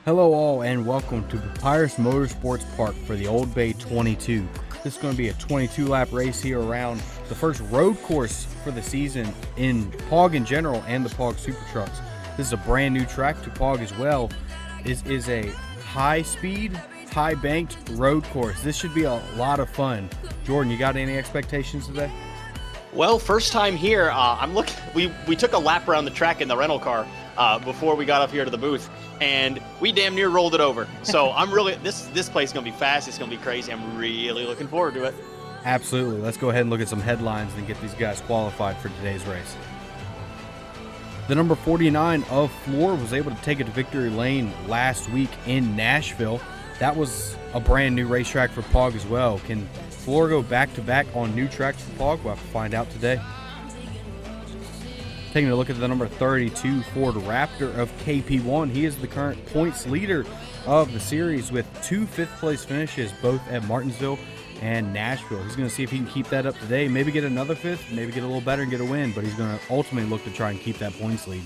Hello all and welcome to Papyrus Motorsports Park for the Old Bay 22. This is going to be a 22-lap race here around the first road course for the season in POG in general and the POG SuperTrucks. This is a brand new track to POG as well. This is a high-speed, high-banked road course. This should be a lot of fun. Jordan, you got any expectations today? Well, first time here. We took a lap around the track in the rental car before we got up here to the booth, and we damn near rolled it over. So I'm really this place is gonna be fast. It's gonna be crazy. I'm really looking forward to it. Absolutely. Let's go ahead and look at some headlines and get these guys qualified for today's race. The number 49 of Floor was able to take it to victory lane last week in Nashville. That was a brand new racetrack for POG as well. Can Floor go back-to-back on new tracks for POG? We'll have to find out today. Taking a look at the number 32 Ford Raptor of KP1. He is the current points leader of the series with two fifth-place finishes, both at Martinsville and Nashville. He's going to see if he can keep that up today. Maybe get another fifth, maybe get a little better and get a win, but he's going to ultimately look to try and keep that points lead.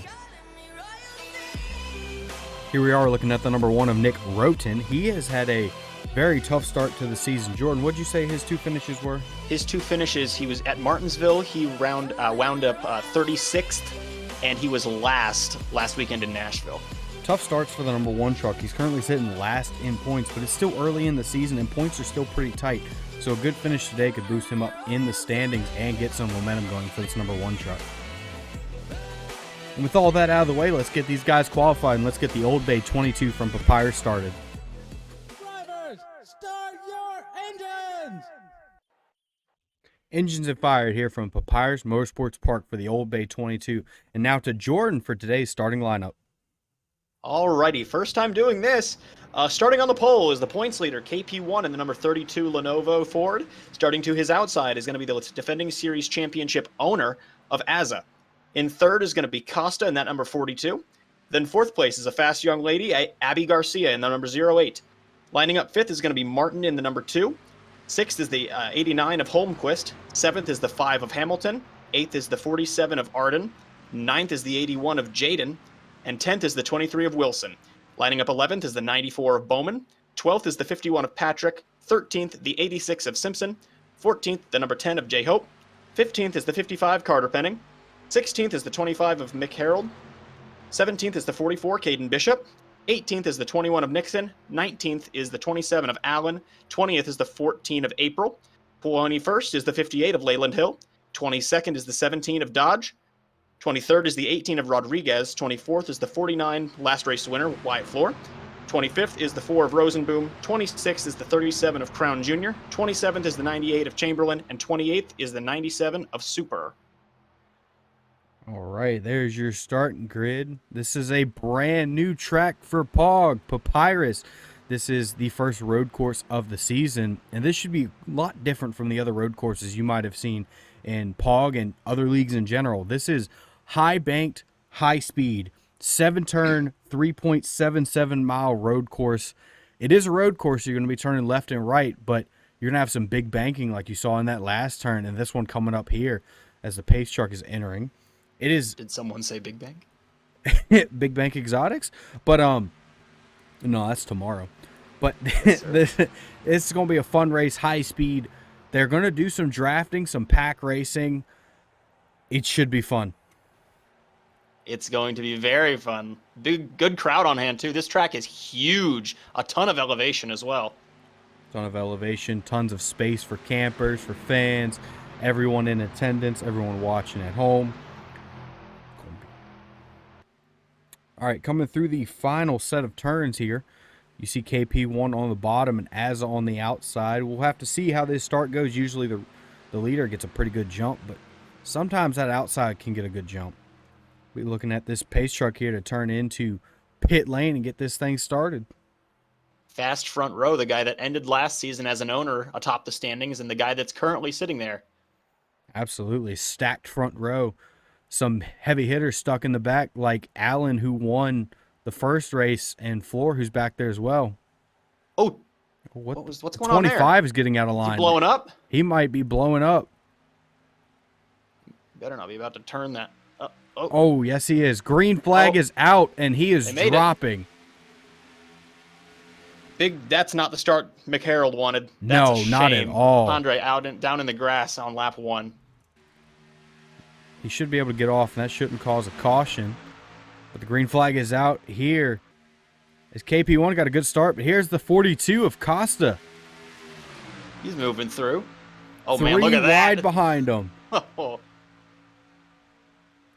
Here we are looking at the number 1 of Nick Roten. He has had a very tough start to the season. Jordan, what'd you say his two finishes were? His two finishes, he was at Martinsville. He wound up 36th, and he was last weekend in Nashville. Tough starts for the number 1 truck. He's currently sitting last in points, but it's still early in the season, and points are still pretty tight. So a good finish today could boost him up in the standings and get some momentum going for this number 1 truck. And with all that out of the way, let's get these guys qualified, and let's get the Old Bay 22 from Papyrus started. Drivers, start your engines! Engines have fired here from Papyrus Motorsports Park for the Old Bay 22. And now to Jordan for today's starting lineup. Alrighty, first time doing this. Starting on the pole is the points leader, KP1, and the number 32 Lenovo Ford. Starting to his outside is going to be the defending series championship owner of AZA. In third is going to be Costa in that number 42. Then fourth place is a fast young lady, Abby Garcia in the number 08. Lining up fifth is going to be Martin in the number 2. Sixth is the 89 of Holmquist. Seventh is the 5 of Hamilton. Eighth is the 47 of Arden. Ninth is the 81 of Jaden. And 10th is the 23 of Wilson. Lining up 11th is the 94 of Bowman. 12th is the 51 of Patrick. 13th, the 86 of Simpson. 14th, the number 10 of J. Hope. 15th is the 55 Carter Penning. 16th is the 25 of Mick Harold. 17th is the 44 Caden Bishop. 18th is the 21 of Nixon. 19th is the 27 of Allen. 20th is the 14 of April. 21st is the 58 of Leyland Hill. 22nd is the 17 of Dodge. 23rd is the 18 of Rodriguez. 24th is the 49 last race winner, Wyatt Floor. 25th is the 4 of Rosenboom. 26th is the 37 of Crown Jr. 27th is the 98 of Chamberlain. And 28th is the 97 of Super. All right, there's your starting grid. This is a brand new track for POG, Papyrus. This is the first road course of the season, and this should be a lot different from the other road courses you might have seen in POG and other leagues in general. This is high-banked, high-speed, 7-turn, 3.77-mile road course. It is a road course. You're going to be turning left and right, but you're going to have some big banking like you saw in that last turn and this one coming up here as the pace truck is entering. It is. Did someone say Big Bang? Big Bank Exotics? But, no, that's tomorrow. But it's going to be a fun race, high speed. They're going to do some drafting, some pack racing. It should be fun. It's going to be very fun. Good crowd on hand, too. This track is huge. A ton of elevation as well. Ton of elevation, tons of space for campers, for fans, everyone in attendance, everyone watching at home. All right, coming through the final set of turns here, you see KP1 on the bottom and AZA on the outside. We'll have to see how this start goes. Usually the leader gets a pretty good jump, but sometimes that outside can get a good jump. We're looking at this pace truck here to turn into pit lane and get this thing started. Fast front row, the guy that ended last season as an owner atop the standings and the guy that's currently sitting there. Absolutely. Stacked front row. Some heavy hitters stuck in the back like Allen, who won the first race, and Floor, who's back there as well. Oh, what's going on there? 25 is getting out of line. Is he blowing up? He might be blowing up. Better not be about to turn that up. Oh, yes, he is. Green flag is out, and he is dropping. That's not the start McHarrold wanted. No, That's a not at shame. all. Andre down in the grass on lap 1. He should be able to get off, and that shouldn't cause a caution. But the green flag is out here. As KP1 got a good start, but here's the 42 of Costa. He's moving through. Oh, 3 man, look at that. wide behind him. Oh,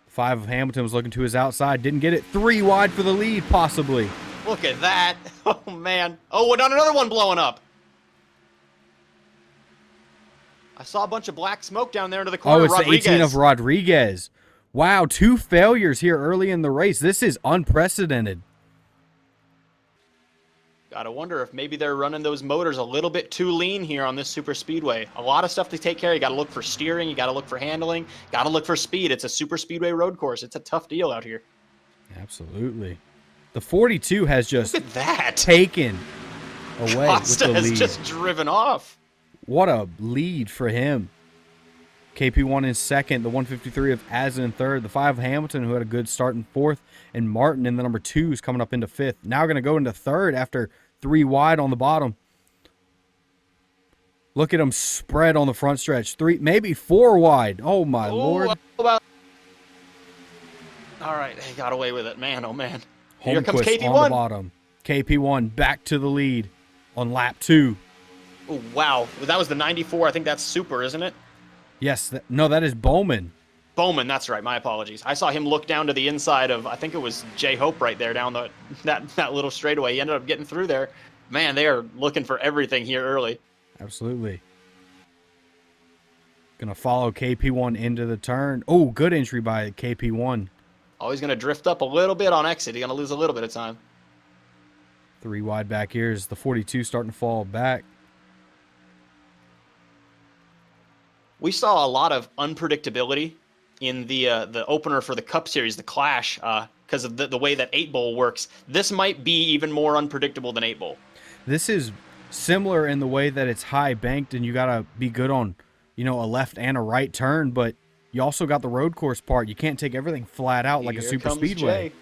5 of Hamilton was looking to his outside. Didn't get it. 3 wide for the lead, possibly. look at that. Oh, man. Oh, we're on another one blowing up. I saw a bunch of black smoke down there into the corner. Oh, it's Rodriguez. the 18 of Rodriguez. Wow, 2 failures here early in the race. This is unprecedented. Gotta wonder if maybe they're running those motors a little bit too lean here on this super speedway. A lot of stuff to take care of. You gotta look for steering. You gotta look for handling. Gotta look for speed. It's a super speedway road course. It's a tough deal out here. Absolutely. The 42 has just Look at that. taken away Costa with the has lead. just driven off. What a lead for him. KP1 in second, the 153 of Azza in third, the 5 of Hamilton, who had a good start in fourth, and Martin in the number 2 is coming up into fifth. Now going to go into third after 3 wide on the bottom. Look at him spread on the front stretch. 3, maybe 4 wide. Oh, my Lord. All right, they got away with it. Man, oh, man. Here comes Holmquist on the KP1. bottom. KP1 back to the lead on lap 2. Oh, wow. That was the 94. I think that's super, isn't it? Yes, no, that is Bowman. Bowman, that's right. My apologies. I saw him look down to the inside of, I think it was J Hope right there down that little straightaway. He ended up getting through there. Man, they are looking for everything here early. Absolutely. Gonna follow KP1 into the turn. Oh, good entry by KP1. Oh, he's going to drift up a little bit on exit. He's going to lose a little bit of time. 3 wide back here is the 42 starting to fall back. We saw a lot of unpredictability in the opener for the Cup Series, the Clash, because of the way that 8 Bowl works. This might be even more unpredictable than 8 Bowl. This is similar in the way that it's high banked and you gotta be good on, a left and a right turn, but you also got the road course part. You can't take everything flat out like a Here super comes speedway. Jay.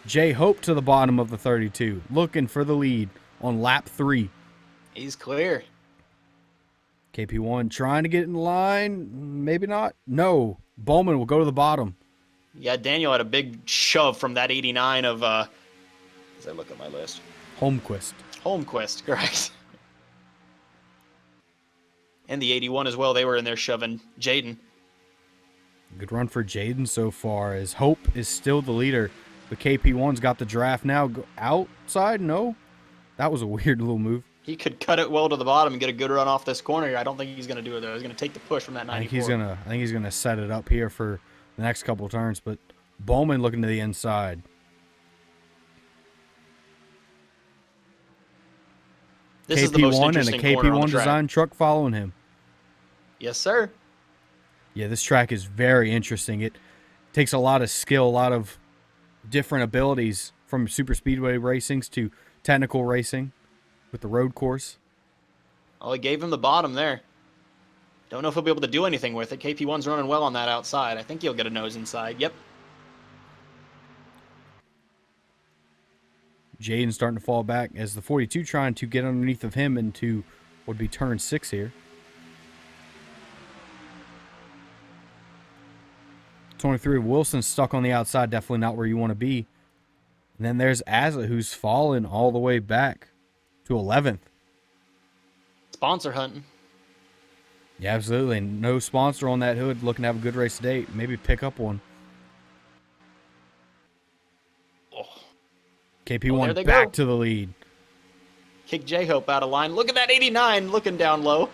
J Hope to the bottom of the 32, looking for the lead on lap 3. He's clear. KP1 trying to get in line. Maybe not. No. Bowman will go to the bottom. Yeah, Daniel had a big shove from that 89 of, as I look at my list, Holmquist. Holmquist, correct. And the 81 as well. They were in there shoving Jaden. Good run for Jaden so far, as Hope is still the leader. But KP1's got the draft now. Go outside? No. That was a weird little move. He could cut it well to the bottom and get a good run off this corner here. I don't think he's going to do it, though. He's going to take the push from that 94. I think he's gonna set it up here for the next couple of turns. But Bowman looking to the inside. This is the most KP1 and a interesting corner on KP1 the track. design truck following him. Yes, sir. Yeah, this track is very interesting. It takes a lot of skill, a lot of different abilities from super speedway racings to technical racing with the road course. Oh, he gave him the bottom there. Don't know if he'll be able to do anything with it. KP1's running well on that outside. I think he'll get a nose inside. Yep. Jaden's starting to fall back as the 42 trying to get underneath of him into what would be turn 6 here. 23 of Wilson stuck on the outside, definitely not where you want to be. And then there's Azza, who's fallen all the way back to 11th. Sponsor hunting. Yeah, absolutely. No sponsor on that hood. Looking to have a good race today. Maybe pick up one. Oh, KP1 there they back go. to the lead. Kick J-Hope out of line. Look at that 89 looking down low.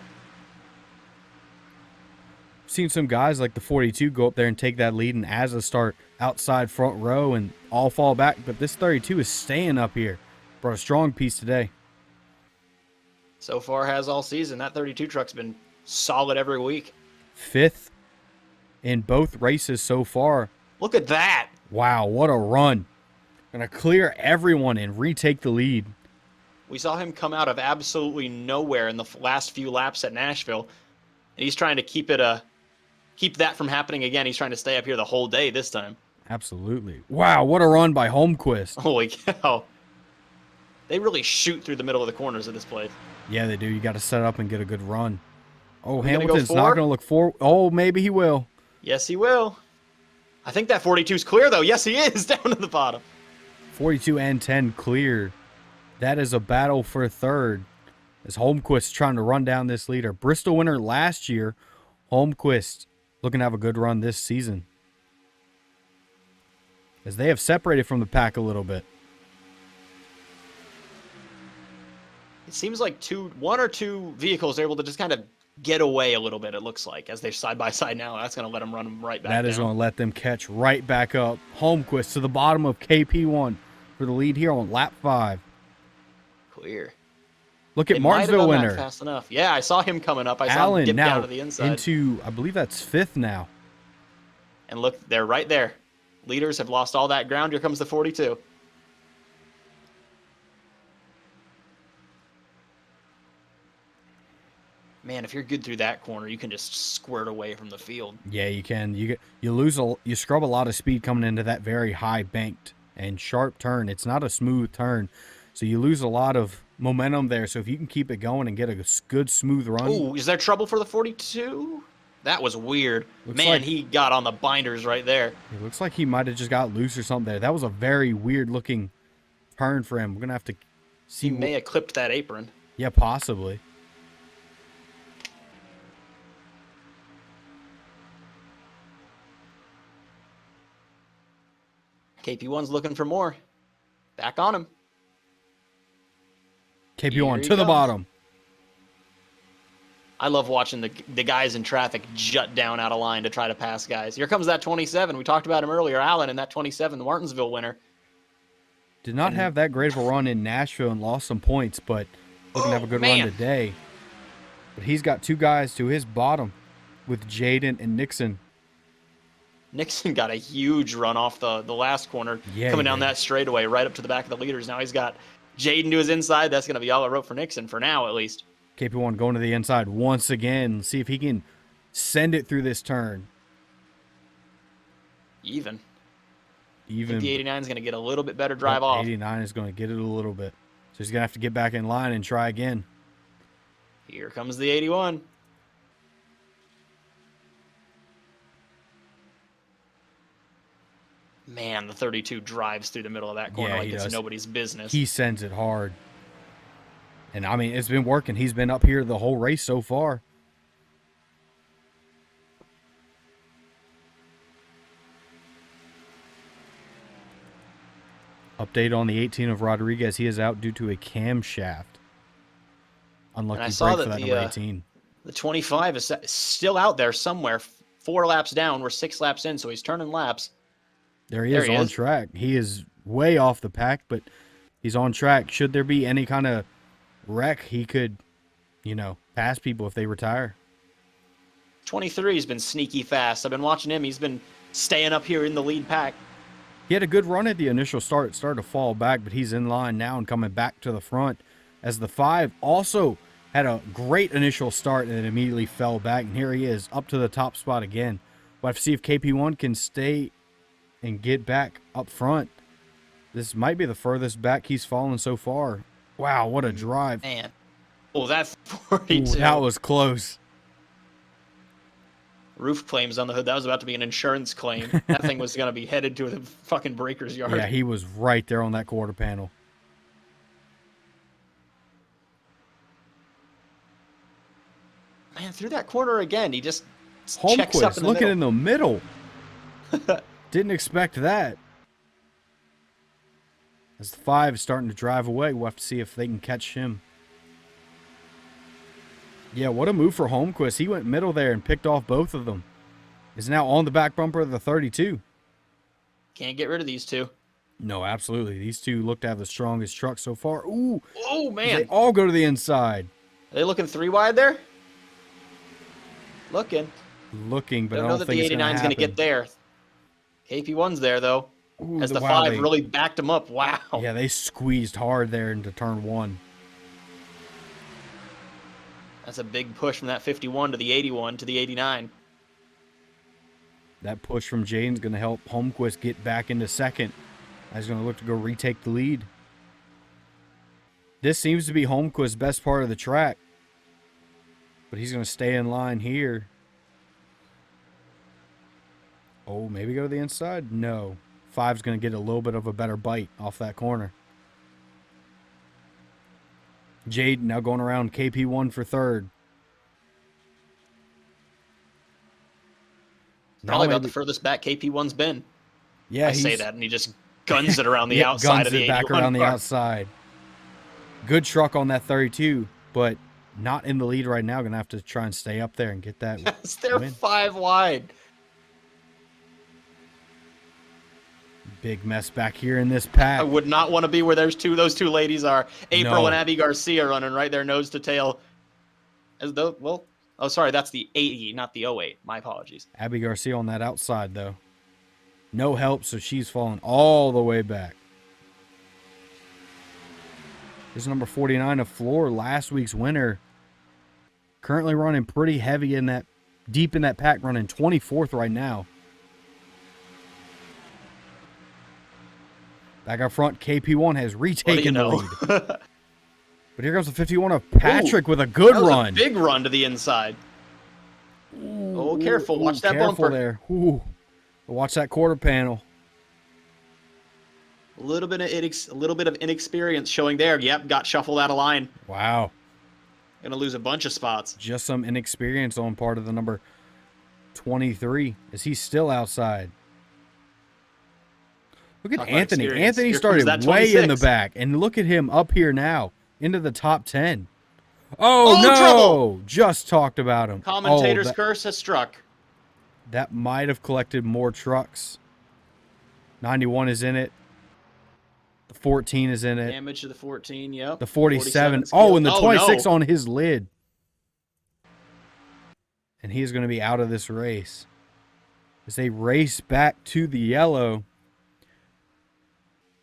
Seen some guys like the 42 go up there and take that lead, and Azza start outside front row and all fall back. But this 32 is staying up here. Brought a strong piece today. So far has all season. That 32 truck's been solid every week. 5th in both races so far. Look at that. Wow, what a run. Gonna clear everyone and retake the lead. We saw him come out of absolutely nowhere in the last few laps at Nashville. And he's trying to keep that from happening again. He's trying to stay up here the whole day this time. Absolutely. Wow, what a run by Holmquist. Holy cow. They really shoot through the middle of the corners of this place. Yeah, they do. You got to set up and get a good run. Oh, We gonna go Hamilton's not forward? going to look forward. Oh, maybe he will. Yes, he will. I think that 42's clear, though. Yes, he is, down to the bottom. 42 and 10 clear. That is a battle for third. As Holmquist trying to run down this leader. Bristol winner last year. Holmquist looking to have a good run this season. As they have separated from the pack a little bit. It seems like one or two vehicles are able to just kind of get away a little bit, it looks like, as they're side by side now. That's going to let them run them right back That is down. going to let them catch right back up. Holmquist to the bottom of KP1 for the lead here on lap 5. Clear. Look at They might have Martinsville done that winner. fast enough. Yeah, I saw him coming up. I saw him Allen dip now down to the inside. into, I believe that's 5th now. And look, they're right there. Leaders have lost all that ground. Here comes the 42. Man, if you're good through that corner, you can just squirt away from the field. Yeah, you can. You scrub a lot of speed coming into that very high banked and sharp turn. It's not a smooth turn, so you lose a lot of momentum there. So if you can keep it going and get a good smooth run. Oh, is there trouble for the 42? That was weird. Looks Man, like- he got on the binders right there. It looks like he might have just got loose or something there. That was a very weird looking turn for him. We're gonna have to see. He may have clipped that apron. Yeah, possibly. KP1's looking for more. Back on him. KP1 Here he to the comes. bottom. I love watching the guys in traffic jut down out of line to try to pass guys. Here comes that 27. We talked about him earlier, Allen, and that 27, the Martinsville winner. Did not have that great of a run in Nashville and lost some points, but looking to have a good man. run today. But he's got two guys to his bottom with Jaden and Nixon. Nixon got a huge run off the last corner, Yeah, coming he down did. that straightaway right up to the back of the leaders. Now he's got Jaden to his inside. That's going to be all I wrote for Nixon for now, at least. KP1 going to the inside once again. See if he can send it through this turn. Even. I Even think the 89 is going to get a little bit better drive off. 89 is going to get it a little bit. So he's going to have to get back in line and try again. Here comes the 81. Man, the 32 drives through the middle of that corner Yeah, like he it's does. nobody's business. He sends it hard. And, I mean, it's been working. He's been up here the whole race so far. Update on the 18 of Rodriguez. He is out due to a camshaft. Unlucky I break saw for that that the, number 18. The 25 is still out there somewhere. 4 laps down. We're 6 laps in, so he's turning laps. There he there is he on is. track. He is way off the pack, but he's on track. Should there be any kind of wreck, he could, pass people if they retire. 23 has been sneaky fast. I've been watching him. He's been staying up here in the lead pack. He had a good run at the initial start. It started to fall back, but he's in line now and coming back to the front. As the 5 also had a great initial start and then immediately fell back. And here he is up to the top spot again. We'll have to see if KP1 can stay and get back up front. This might be the furthest back he's fallen so far. Wow, what a drive. Man. Oh, that's Ooh, 42. that was close. Roof claims on the hood. That was about to be an insurance claim. That thing was going to be headed to the fucking breaker's yard. Yeah, he was right there on that quarter panel. Man, through that corner again. He just checks up Holmquist in the looking middle. in the middle. Didn't expect that. As the 5 is starting to drive away, we'll have to see if they can catch him. Yeah, what a move for Holmquist. He went middle there and picked off both of them. Is now on the back bumper of the 32. Can't get rid of these two. No, absolutely. These two look to have the strongest truck so far. Ooh, Oh, man. they all go to the inside. Are they looking 3 wide there? Looking. Looking, but Don't I know don't that think the it's going 89's to going happen. to get there. KP1's there, though. Ooh, As the wow, 5 really backed him up. Wow. Yeah, they squeezed hard there into turn 1. That's a big push from that 51 to the 81 to the 89. That push from Jaden's going to help Holmquist get back into second. He's going to look to go retake the lead. This seems to be Holmquist's best part of the track. But he's going to stay in line here. Oh, maybe go to the inside? No. 5's going to get a little bit of a better bite off that corner. Jade now going around KP1 for third. Probably about the furthest back KP1's been. Yeah, I say that, and he just guns it around the outside of the 81 back around the car. outside. Good truck on that 32, but not in the lead right now. Going to have to try and stay up there and get that Yes, they're win. 5 wide. Big mess back here in this pack. I would not want to be where those two ladies are. April No. and Abby Garcia running right there nose to tail. As though, well, oh, sorry, that's the 80, not the 08. My apologies. Abby Garcia on that outside, though. No help, so she's falling all the way back. Here's number 49 of Floor, last week's winner. Currently running pretty heavy in that, deep in that pack, running 24th right now. Back up front, KP1 has retaken the lead. But here comes the 51 of Patrick with a good That was run. a big run to the inside. Oh, careful. Watch that careful bumper. there. Ooh. Watch that quarter panel. A little bit of inexperience showing there. Yep, got shuffled out of line. Wow. Gonna lose a bunch of spots. Just some inexperience on part of the number 23 as he's still outside. Look at Talk about Anthony. experience. Anthony Here started comes that way in the 26. back. And look at him up here now into the top 10. Oh, Oh, no. trouble. Just talked about him. Commentator's that, curse has struck. that might have collected more trucks. 91 is in it. The 14 is in it. Damage to the 14, yep. The 47. 47's Oh, and the killed. 26 no. on his lid. And he's going to be out of this race. As they race back to the yellow.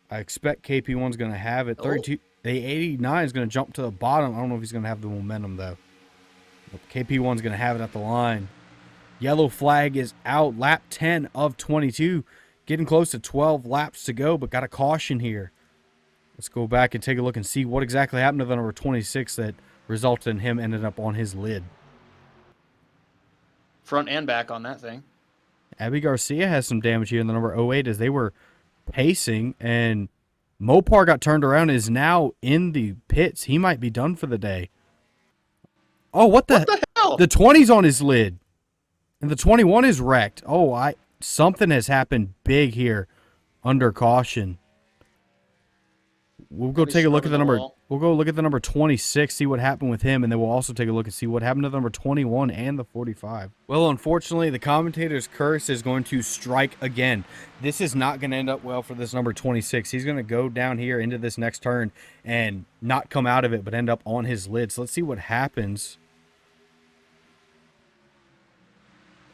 I expect KP1's going to have it. 32. The 89 is going to jump to the bottom. I don't know if he's going to have the momentum, though. But KP1's going to have it at the line. Yellow flag is out. Lap 10 of 22. Getting close to 12 laps to go, but got a caution here. Let's go back and take a look and see what exactly happened to the number 26 that resulted in him ending up on his lid. Front and back on that thing. Abby Garcia has some damage here in the number 08 as they were pacing, and Mopar got turned around and is now in the pits. He might be done for the day. Oh, what the hell? The 20's on his lid. And the 21 is wrecked. Oh, something has happened big here under caution. We'll go take a look at the number. We'll go look at the number 26, see what happened with him, and then we'll also take a look and see what happened to the number 21 and the 45. Well, unfortunately, the commentator's curse is going to strike again. This is not going to end up well for this number 26. He's going to go down here into this next turn and not come out of it, but end up on his lid. So let's see what happens.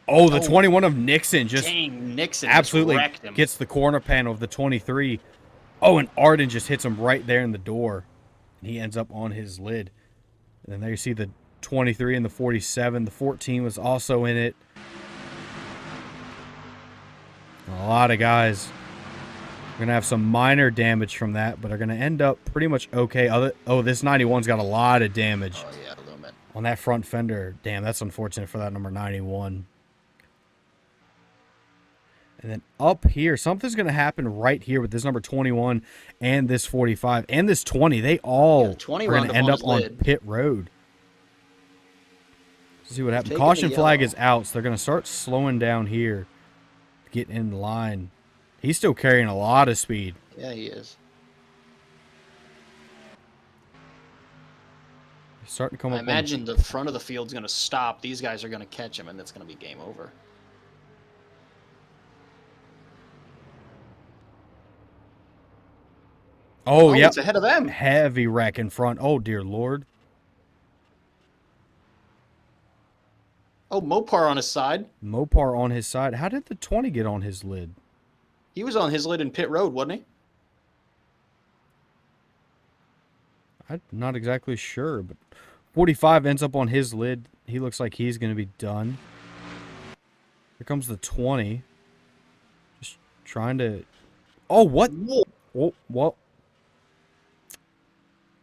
Oh, the 21 of Nixon just Nixon absolutely just wrecked him. gets the corner panel of the 23. Oh, and Arden just hits him right there in the door. And he ends up on his lid. And then there you see the 23 and the 47. The 14 was also in it. A lot of guys are going to have some minor damage from that, but are going to end up pretty much okay. This 91's got a lot of damage Oh, yeah, a little bit. on that front fender. Damn, that's unfortunate for that number 91. And then up here, something's going to happen right here with this number 21 and this 45 and this 20. They all 20 are going wound to up end on up his on lid. pit road. Let's see what happens. Taking Caution the flag yellow. is out, so they're going to start slowing down here to get in line. He's still carrying a lot of speed. Yeah, he is. He's starting to come I up. imagine the front of the field's going to stop. These guys are going to catch him, and it's going to be game over. Oh, yeah. It's ahead of them. Heavy wreck in front. Oh, dear Lord. Oh, Mopar on his side. Mopar on his side. How did the 20 get on his lid? He was on his lid in pit road, wasn't he? I'm not exactly sure, but 45 ends up on his lid. He looks like he's going to be done. Here comes the 20. Just trying to... Oh, what? Whoa. Oh, what?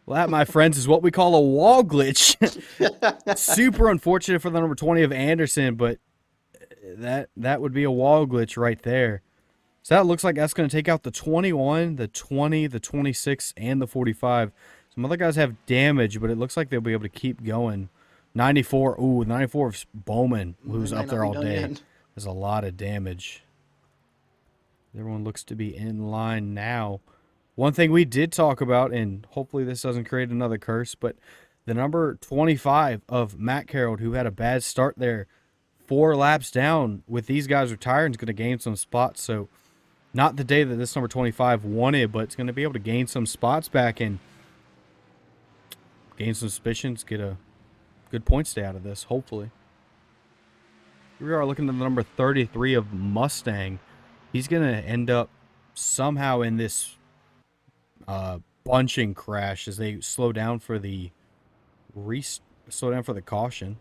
Well, that, my friends, is what we call a wall glitch. Super unfortunate for the number 20 of Anderson, but that would be a wall glitch right there. So that looks like that's going to take out the 21, the 20, the 26, and the 45. Some other guys have damage, but it looks like they'll be able to keep going. 94, ooh, 94 of Bowman, who's up there all day. There's a lot of damage. Everyone looks to be in line now. One thing we did talk about, and hopefully this doesn't create another curse, but the number 25 of Matt Carroll, who had a bad start there, 4 laps down with these guys retiring, is going to gain some spots. So not the day that this number 25 wanted, but it's going to be able to gain some spots back and gain some suspicions, get a good point stay out of this, hopefully. Here we are looking at the number 33 of Mustang. He's going to end up somehow in this bunching crash as they slow down for the caution.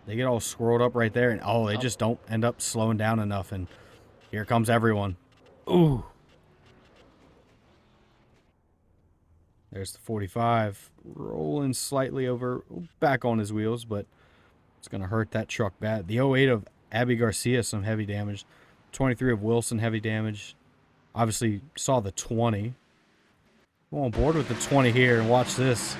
They get all swirled up right there, and they just don't end up slowing down enough, and here comes everyone. Ooh. There's the 45 rolling slightly over, back on his wheels, but it's going to hurt that truck bad. The 08 of Abby Garcia, some heavy damage. 23 of Wilson, heavy damage. Obviously saw the 20. Go on board with the 20 here and watch this.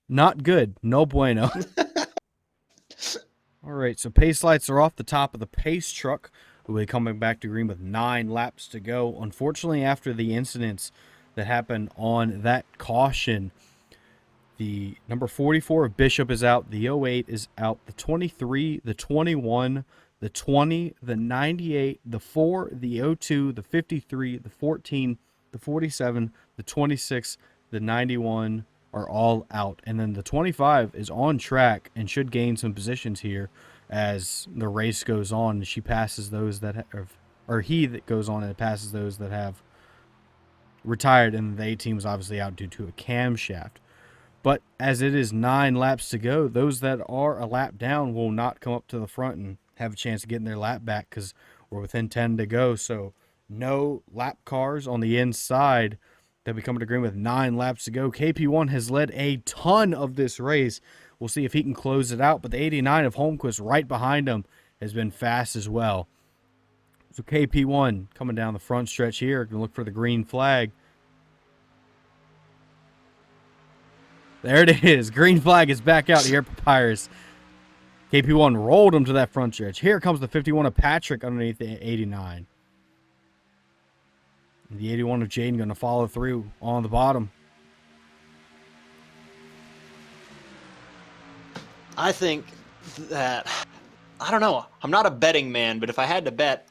Not good. No bueno. All right, so pace lights are off the top of the pace truck. We'll be coming back to green with 9 laps to go. Unfortunately, after the incidents that happened on that caution, the number 44 of Bishop is out. The 08 is out. The 23, the 21, the 20, the 98, the 4, the 02, the 53, the 14, the 47, the 26, the 91 are all out. And then the 25 is on track and should gain some positions here as the race goes on. She passes those that have, or he that goes on and passes those that have retired, and the 18 was obviously out due to a camshaft. But as it is 9 laps to go, those that are a lap down will not come up to the front and have a chance of getting their lap back because we're within 10 to go. So no lap cars on the inside. They'll be coming to green with 9 laps to go. KP1 has led a ton of this race. We'll see if he can close it out. But the 89 of Holmquist right behind him has been fast as well. So KP1 coming down the front stretch here. Going to look for the green flag. There it is. Green flag is back out here, Papyrus. KP1 rolled him to that front stretch. Here comes the 51 of Patrick underneath the 89. The 81 of Jaden going to follow through on the bottom. I think that, I don't know. I'm not a betting man, but if I had to bet,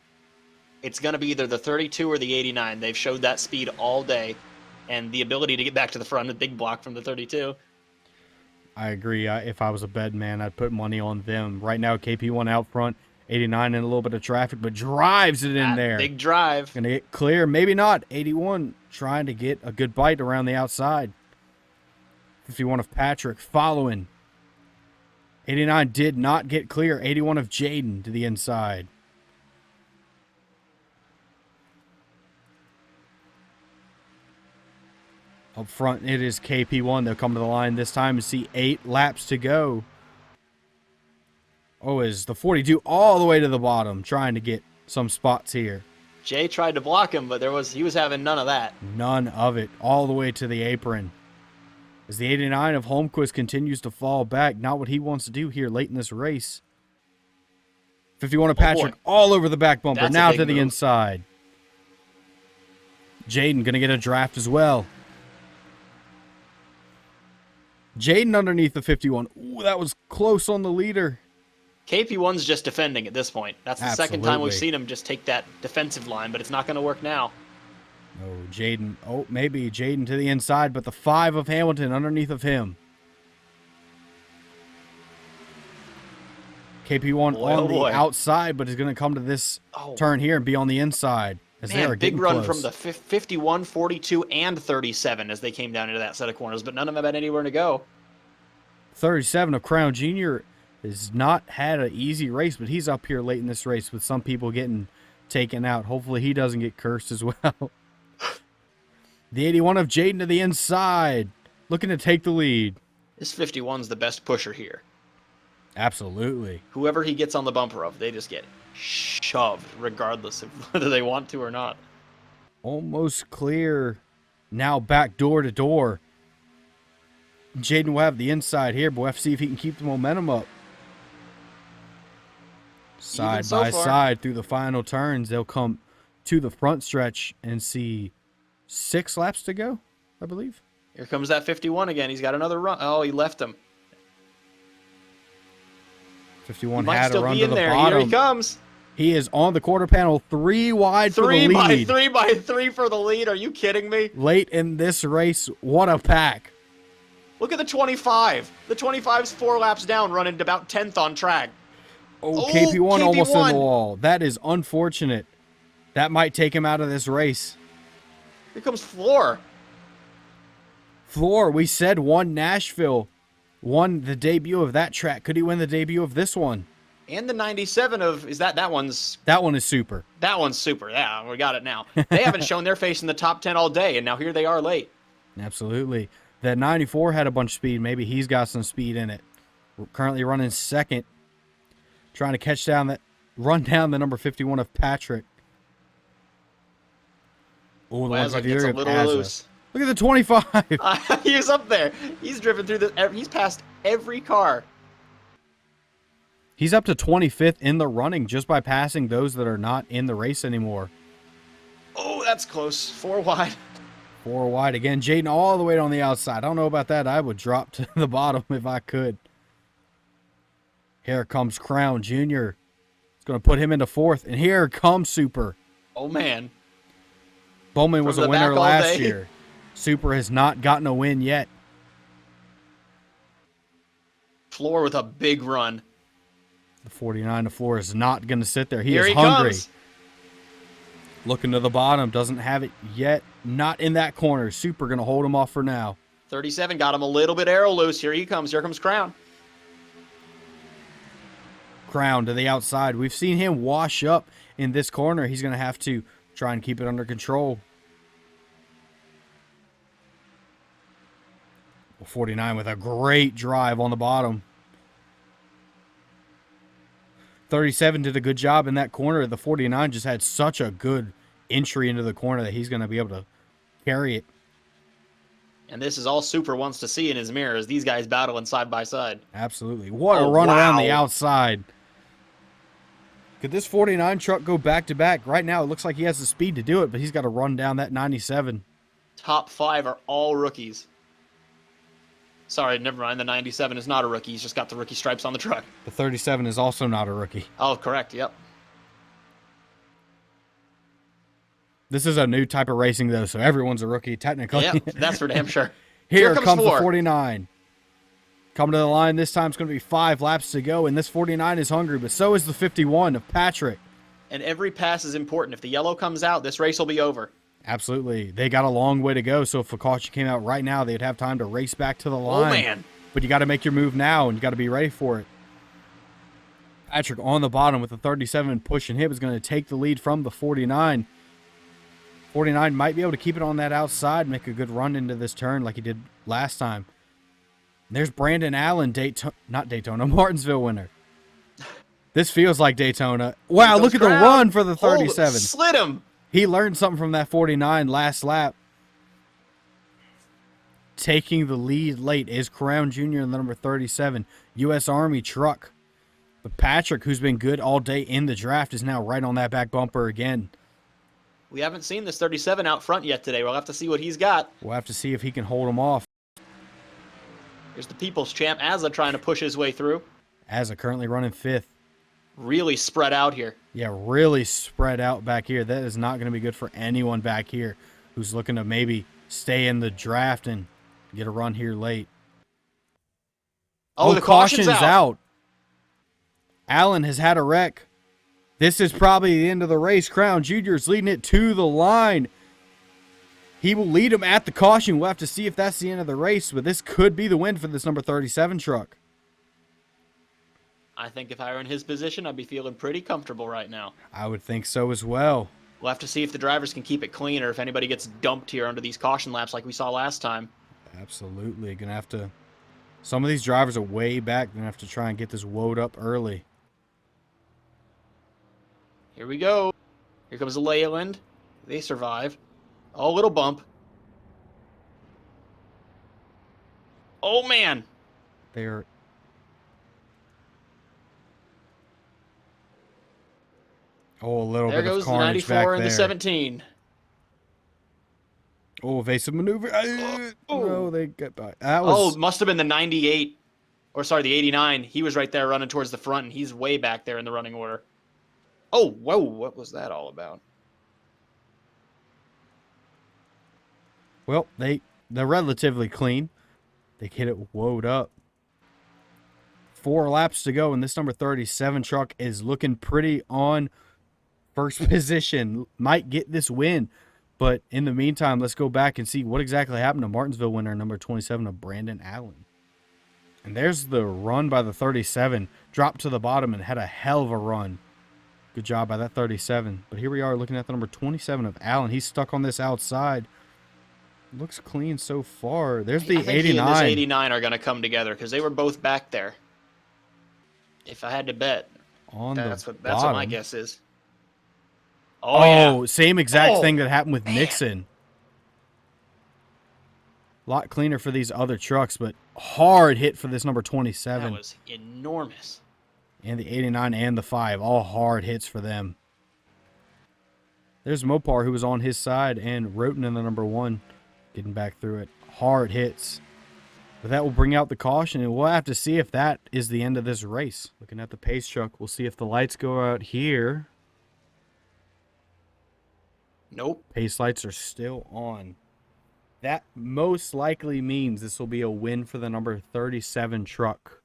it's going to be either the 32 or the 89. They've showed that speed all day and the ability to get back to the front, a big block from the 32. I agree. If I was a bet man, I'd put money on them. Right now, KP1 out front. 89 in a little bit of traffic, but drives it in there. Big drive. Going to get clear. Maybe not. 81 trying to get a good bite around the outside. 51 of Patrick following. 89 did not get clear. 81 of Jaden to the inside. Up front, it is KP1. They'll come to the line this time and see 8 laps to go. Oh, is the 42 all the way to the bottom, trying to get some spots here. Jay tried to block him, but he was having none of that. None of it, all the way to the apron. As the 89 of Holmquist continues to fall back, not what he wants to do here late in this race. 51 of Patrick all over the back bumper, now to the inside. Jaden going to get a draft as well. Jaden underneath the 51. Ooh, that was close on the leader. KP1's just defending at this point. That's the second time we've seen him just take that defensive line, but it's not going to work now. Oh, Jaden. Oh, maybe Jaden to the inside, but the 5 of Hamilton underneath of him. KP1 on the outside, but is going to come to this turn here and be on the inside. As they are big run from the 51, 42, and 37 as they came down into that set of corners, but none of them had anywhere to go. 37 of Crown Jr. has not had an easy race, but he's up here late in this race with some people getting taken out. Hopefully he doesn't get cursed as well. The 81 of Jaden to the inside, looking to take the lead. This 51's the best pusher here. Absolutely. Whoever he gets on the bumper of, they just get shoved, regardless of whether they want to or not. Almost clear. Now back door to door. Jaden will have the inside here, but we'll have to see if he can keep the momentum up. Side by side through the final turns, they'll come to the front stretch and see 6 laps to go, I believe. Here comes that 51 again. He's got another run. Oh, he left him. 51 he might had still a run be to in the there. bottom. Here he comes. He is on the quarter panel, 3 wide for the lead. 3 by 3 for the lead. Are you kidding me? Late in this race, what a pack. Look at the 25. The 25's 4 laps down, running about 10th on track. Oh, KP1 almost in the wall. That is unfortunate. That might take him out of this race. Here comes Floor. Floor, we said won Nashville. Won the debut of that track. Could he win the debut of this one? And the 97 of, is that one's? That one is super. That one's super. Yeah, we got it now. They haven't shown their face in the top 10 all day, and now here they are late. Absolutely. That 94 had a bunch of speed. Maybe he's got some speed in it. We're currently running second. Trying to catch down that, run down the number 51 of Patrick. Oh, the Wazza gets a little loose. Look at the 25. He's up there. He's driven through he's passed every car. He's up to 25th in the running just by passing those that are not in the race anymore. Oh, that's close. 4 wide. 4 wide again. Jaden all the way on the outside. I don't know about that. I would drop to the bottom if I could. Here comes Crown Jr. It's going to put him into 4th. And here comes Super. Oh, man. Bowman was a winner last year. Super has not gotten a win yet. Floor with a big run. The 49 to Floor is not going to sit there. He Here is he hungry. Comes. Looking to the bottom. Doesn't have it yet. Not in that corner. Super going to hold him off for now. 37 got him a little bit arrow loose. Here he comes. Here comes Crown. Crown to the outside. We've seen him wash up in this corner. He's going to have to try and keep it under control. 49 with a great drive on the bottom. 37 did a good job in that corner. The 49 just had such a good entry into the corner that he's going to be able to carry it. And this is all Super wants to see in his mirror as these guys battling side by side. Absolutely. What a run around the outside. Could this 49 truck go back-to-back? Right now, it looks like he has the speed to do it, but he's got to run down that 97. Top 5 are all rookies. Sorry, never mind. The 97 is not a rookie. He's just got the rookie stripes on the truck. The 37 is also not a rookie. Oh, correct. Yep. This is a new type of racing, though, so everyone's a rookie, technically. Yep, that's for damn sure. Here comes the 49. Coming to the line, this time it's going to be 5 laps to go, and this 49 is hungry, but so is the 51 of Patrick. And every pass is important. If the yellow comes out, this race will be over. Absolutely. They got a long way to go, so if a caution came out right now, they'd have time to race back to the line. Oh, man. But you got to make your move now, and you got to be ready for it. Patrick on the bottom with the 37 pushing him is going to take the lead from the 49. 49 might be able to keep it on that outside, make a good run into this turn like he did last time. There's Brandon Allen, Martinsville winner. This feels like Daytona. Wow, look at the run for the 37. Slid him. He learned something from that 49 last lap. Taking the lead late is Crown Jr. in the number 37 U.S. Army truck. But Patrick, who's been good all day in the draft, is now right on that back bumper again. We haven't seen this 37 out front yet today. We'll have to see what he's got. We'll have to see if he can hold him off. Here's the People's Champ, Azza, trying to push his way through. Azza currently running 5th. Really spread out here. Yeah, really spread out back here. That is not going to be good for anyone back here who's looking to maybe stay in the draft and get a run here late. Oh, the caution's out. Allen has had a wreck. This is probably the end of the race. Crown Jr. is leading it to the line. He will lead him at the caution. We'll have to see if that's the end of the race, but this could be the win for this number 37 truck. I think if I were in his position, I'd be feeling pretty comfortable right now. I would think so as well. We'll have to see if the drivers can keep it clean or if anybody gets dumped here under these caution laps like we saw last time. Absolutely. Gonna have to. Some of these drivers are way back. Gonna have to try and get this woed up early. Here we go. Here comes the Leyland. They survive. Oh, little bump. Oh, man. They're. Oh, a little There bit of goes the carnage 94 back and there. the 17. Oh, evasive maneuver. Oh. No, they get by. That was. Oh, must have been the 98. Or sorry, the 89. He was right there running towards the front, and he's way back there in the running order. Oh, whoa. What was that all about? Well, they're relatively clean. They get it woed up. 4 laps to go, and this number 37 truck is looking pretty on first position. Might get this win. But in the meantime, let's go back and see what exactly happened to Martinsville winner number 27 of Brandon Allen. And there's the run by the 37. Dropped to the bottom and had a hell of a run. Good job by that 37. But here we are looking at the number 27 of Allen. He's stuck on this outside. Looks clean so far. There's the I think 89. He and this 89 are going to come together because they were both back there. If I had to bet, that's what my guess is. Oh, yeah. Same exact Oh, thing that happened with man. Nixon. A lot cleaner for these other trucks, but hard hit for this number 27. That was enormous. And the 89 and the 5, all hard hits for them. There's Mopar, who was on his side, and Roten in the number 1, getting back through it. Hard hits. But that will bring out the caution, and we'll have to see if that is the end of this race. Looking at the pace truck, we'll see if the lights go out here. Nope. Pace lights are still on. That most likely means this will be a win for the number 37 truck.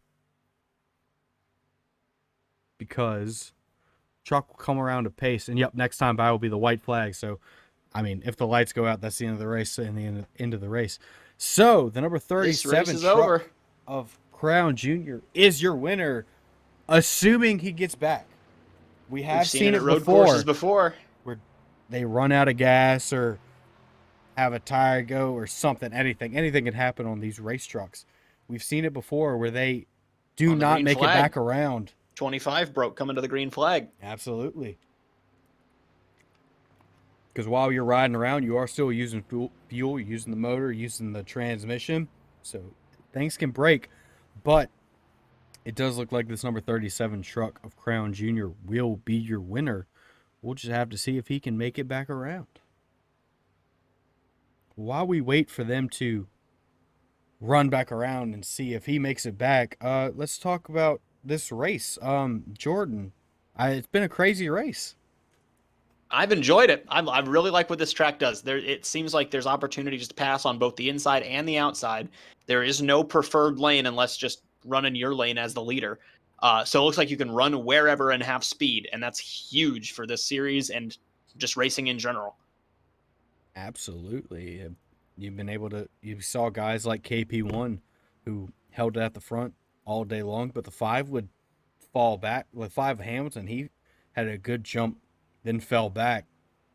Because truck will come around to pace. And yep, next time by will be the white flag. So, I mean, if the lights go out, that's the end of the race and the end of the race. So, the number 37 is truck over. of Crown Jr. is your winner, assuming he gets back. We have We've seen it it at road before. courses before. Where they run out of gas or have a tire go or something. Anything can happen on these race trucks. We've seen it before where they do On the not green make flag. it back around. 25 broke coming to the green flag. Absolutely. Because while you're riding around, you are still using fuel, using the motor, using the transmission. So things can break. But it does look like this number 37 truck of Crown Jr. will be your winner. We'll just have to see if he can make it back around. While we wait for them to run back around and see if he makes it back, let's talk about this race. Jordan, it's been a crazy race. I've enjoyed it. I really like what this track does. It seems like there's opportunities to pass on both the inside and the outside. There is no preferred lane unless just running your lane as the leader. So it looks like you can run wherever and have speed, and that's huge for this series and just racing in general. Absolutely. You saw guys like KP1 who held it at the front all day long, but the 5 would fall back. With 5 Hamilton, he had a good jump, then fell back,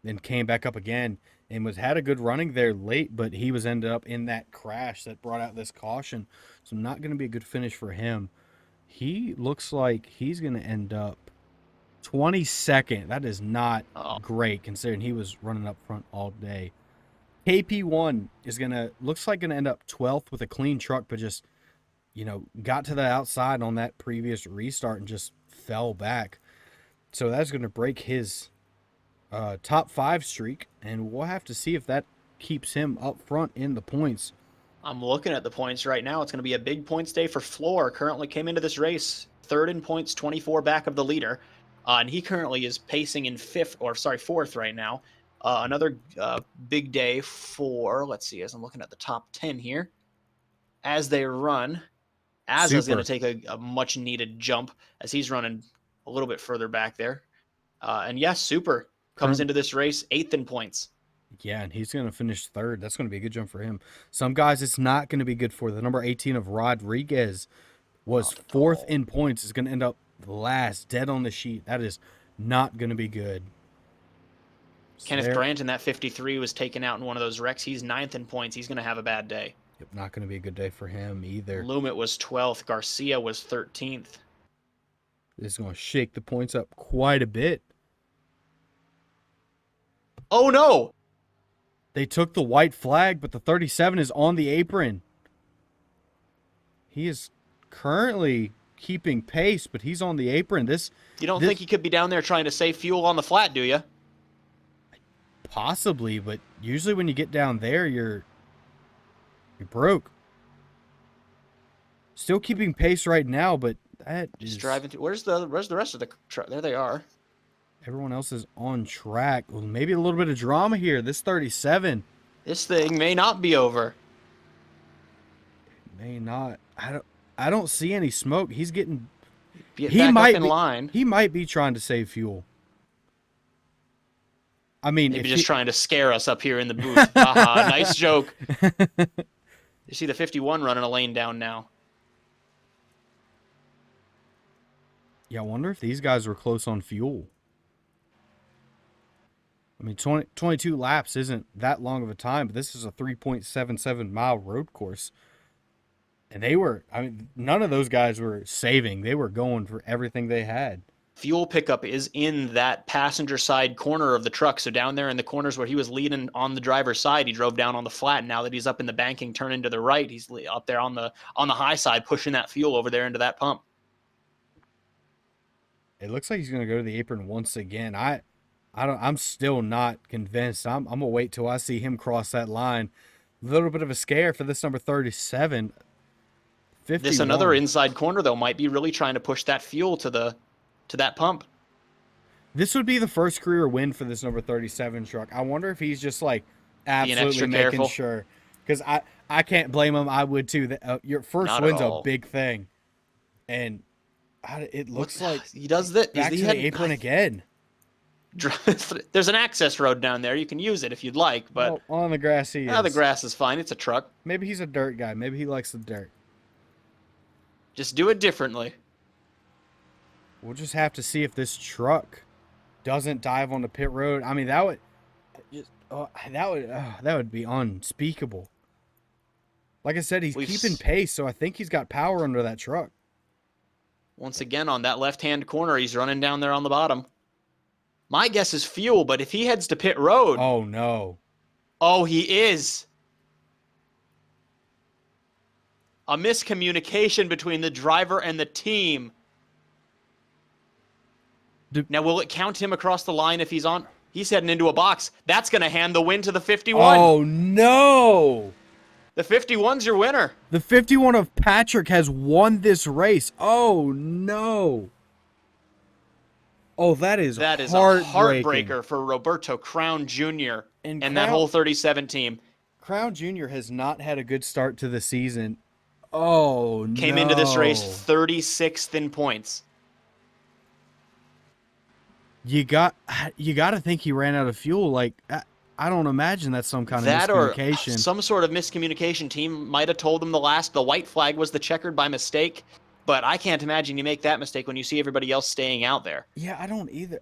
then came back up again, and had a good running there late, but he was ended up in that crash that brought out this caution. So not going to be a good finish for him. He looks like he's going to end up 22nd. That is not great considering he was running up front all day. KP1 is looks like going to end up 12th with a clean truck, but just, got to the outside on that previous restart and just fell back. So that's going to break his top 5 streak, and we'll have to see if that keeps him up front in the points. I'm looking at the points right now. It's going to be a big points day for Floor. Currently came into this race 3rd in points, 24 back of the leader. And he currently is pacing in 4th right now. Another big day for, let's see, as I'm looking at the top 10 here. As they run, Azza's going to take a much needed jump as he's running a little bit further back there. And yes, Super comes into this race 8th in points. Yeah, and he's going to finish 3rd. That's going to be a good jump for him. Some guys it's not going to be good for. The number 18 of Rodriguez was 4th in points. Is going to end up last, dead on the sheet. That is not going to be good. Kenneth Brandt in that 53 was taken out in one of those wrecks. He's 9th in points. He's going to have a bad day. Yep, not going to be a good day for him either. Lumet was 12th. Garcia was 13th. This is going to shake the points up quite a bit. Oh, no! They took the white flag, but the 37 is on the apron. He is currently keeping pace, but he's on the apron. You don't think he could be down there trying to save fuel on the flat, do you? Possibly, but usually when you get down there, you're broke. Still keeping pace right now, but that Just driving through. Where's the rest of the truck? There they are. Everyone else is on track. Well, maybe a little bit of drama here. This 37 This thing may not be over. may not. I don't see any smoke. He's getting. Get He back might up in be, line. He might be trying to save fuel. I mean, Maybe just trying to scare us up here in the booth. Haha, nice joke. You see the 51 running a lane down now. Yeah, I wonder if these guys were close on fuel. I mean, 22 laps isn't that long of a time, but this is a 3.77 mile road course. And none of those guys were saving. They were going for everything they had. Fuel pickup is in that passenger side corner of the truck. So down there in the corners where he was leading on the driver's side, he drove down on the flat. And now that he's up in the banking, turning to the right, he's up there on the high side, pushing that fuel over there into that pump. It looks like he's going to go to the apron once again. I'm still not convinced. I'm going to wait till I see him cross that line. A little bit of a scare for this number 37. 51. This another inside corner, though, might be really trying to push that fuel to that pump. This would be the first career win for this number 37 truck. I wonder if he's just like absolutely making careful. sure. Because I can't blame him. I would too. Your first Not win's at a all. big thing. And it looks like he does that. back to the apron again. There's an access road down there. You can use it if you'd like, but Well, on the grass he is. the grass is fine. It's a truck. Maybe he's a dirt guy. Maybe he likes the dirt. Just do it differently. We'll just have to see if this truck doesn't dive on the pit road. I mean, that would be unspeakable. Like I said, he's keeping pace, so I think he's got power under that truck. Once again, on that left-hand corner, he's running down there on the bottom. My guess is fuel, but if he heads to pit road... Oh, no. Oh, he is. A miscommunication between the driver and the team. Now, will it count him across the line if he's on? He's heading into a box. That's going to hand the win to the 51. Oh, no. The 51's your winner. The 51 of Patrick has won this race. Oh, no. Oh, that is a heartbreaker for Roberto Crown Jr. and that whole 37 team. Crown Jr. has not had a good start to the season. Oh, no. Came into this race 36th in points. You got to think he ran out of fuel. Like, I don't imagine that's some kind of miscommunication. Or some sort of miscommunication. Team might have told him the white flag was the checkered by mistake. But I can't imagine you make that mistake when you see everybody else staying out there. Yeah, I don't either.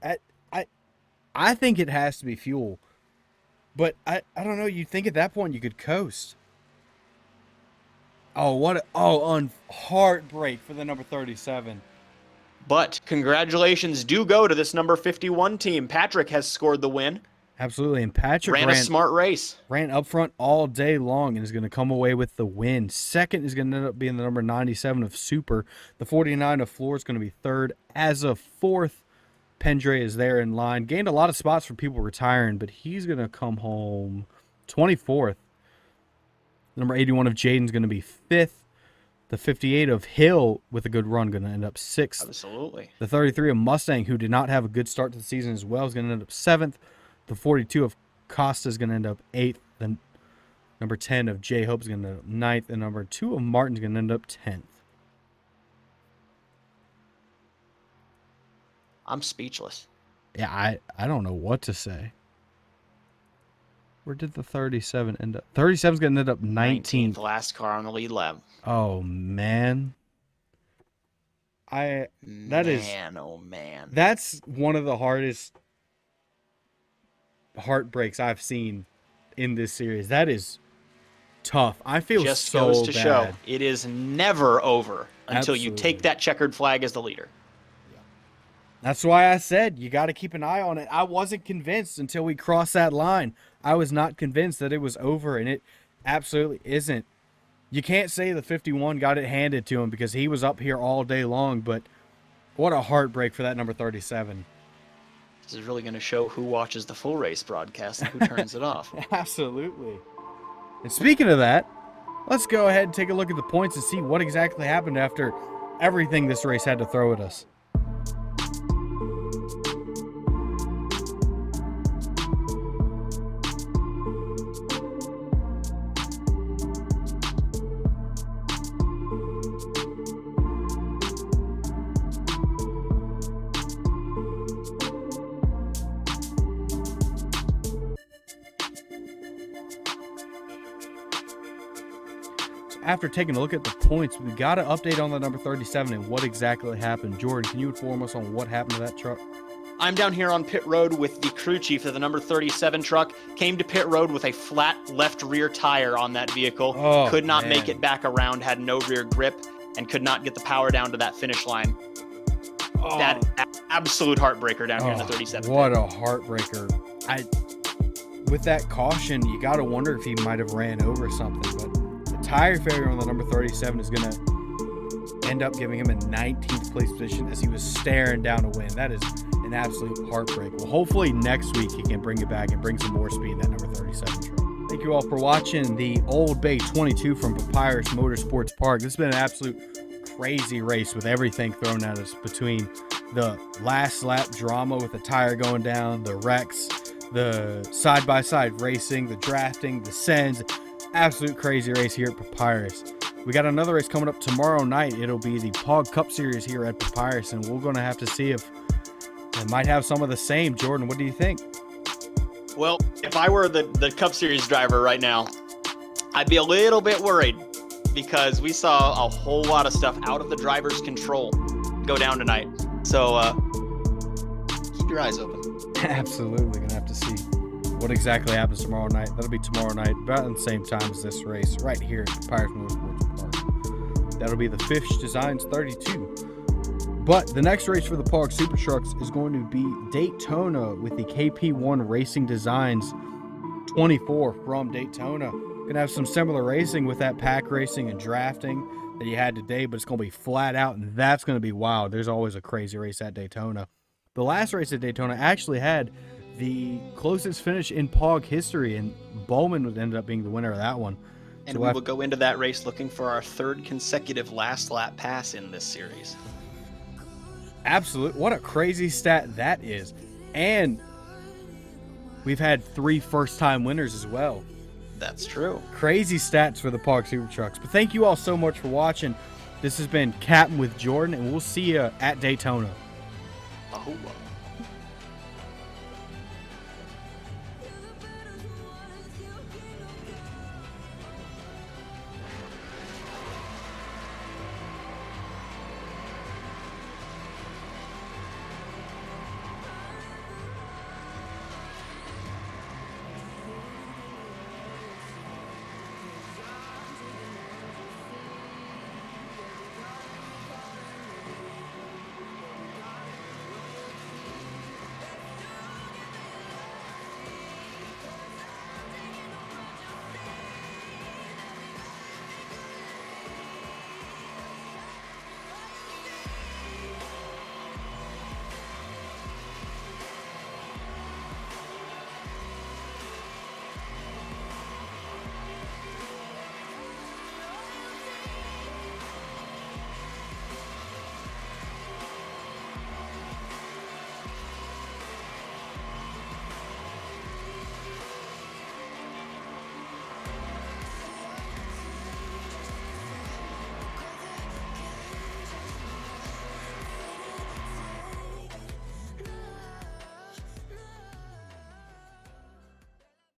I think it has to be fuel. But I don't know. You'd think at that point you could coast. Oh, heartbreak for the number 37. But congratulations do go to this number 51 team. Patrick has scored the win. Absolutely, and Patrick ran a smart race. Ran up front all day long and is going to come away with the win. Second is going to end up being the number 97 of Super. The 49 of Floor is going to be third. As of fourth, Pendre is there in line. Gained a lot of spots for people retiring, but he's going to come home 24th. Number 81 of Jaden's going to be fifth. The 58 of Hill, with a good run, going to end up sixth. Absolutely. The 33 of Mustang, who did not have a good start to the season as well, is going to end up seventh. The 42 of Costa is going to end up 8th. The number 10 of J Hope is going to end up 9th. And number 2 of Martin is going to end up 10th. I'm speechless. Yeah, I don't know what to say. Where did the 37 end up? 37 is going to end up 19th. Last car on the lead lap. Oh, man. Man, oh man. That's one of the hardest heartbreaks I've seen in this series. That is tough. I feel Just so goes to bad. show it is never over until you Absolutely. take that checkered flag as the leader. That's why I said you got to keep an eye on it. I wasn't convinced until we crossed that line. I was not convinced that it was over, and it absolutely isn't. You can't say the 51 got it handed to him because he was up here all day long, but what a heartbreak for that number 37. This is really going to show who watches the full race broadcast and who turns it off. Absolutely. And speaking of that, let's go ahead and take a look at the points and see what exactly happened after everything this race had to throw at us. After taking a look at the points, we got an update on the number 37 and what exactly happened. Jordan, can you inform us on what happened to that truck? I'm down here on pit road with the crew chief of the number 37 truck. Came to pit road with a flat left rear tire on that vehicle. Oh, could not man. make it back around, had no rear grip, and could not get the power down to that finish line. Oh, That absolute heartbreaker down here in the 37. What a heartbreaker. With that caution, you got to wonder if he might have ran over something, but the tire failure on the number 37 is going to end up giving him a 19th place position as he was staring down a win. That is an absolute heartbreak. Well, hopefully next week he can bring it back and bring some more speed in that number 37 truck. Thank you all for watching the Old Bay 22 from Papyrus Motorsports Park. This has been an absolute crazy race with everything thrown at us between the last lap drama with the tire going down, the wrecks, the side-by-side racing, the drafting, the sends. Absolute crazy race here at Papyrus. We got another race coming up tomorrow night. It'll be the POG Cup Series here at Papyrus, and we're going to have to see if it might have some of the same. Jordan, what do you think? Well, if I were the Cup Series driver right now, I'd be a little bit worried because we saw a whole lot of stuff out of the driver's control go down tonight. So keep your eyes open. Absolutely. Going to have to see what exactly happens tomorrow night. That'll be tomorrow night, about at the same time as this race, right here at Papyrus Motorsports Park. That'll be the Fish Designs 32. But the next race for the POG SuperTrucks is going to be Daytona with the KP1 Racing Designs 24 from Daytona. Going to have some similar racing with that pack racing and drafting that you had today, but it's going to be flat out, and that's going to be wild. There's always a crazy race at Daytona. The last race at Daytona actually had the closest finish in POG history, and Bowman would end up being the winner of that one. And So we we'll will go into that race looking for our third consecutive last lap pass in this series. Absolute. What a crazy stat that is. And we've had 3 first-time winners as well. That's true. Crazy stats for the POG SuperTrucks. But thank you all so much for watching. This has been Captain with Jordan, and we'll see you at Daytona. Oh,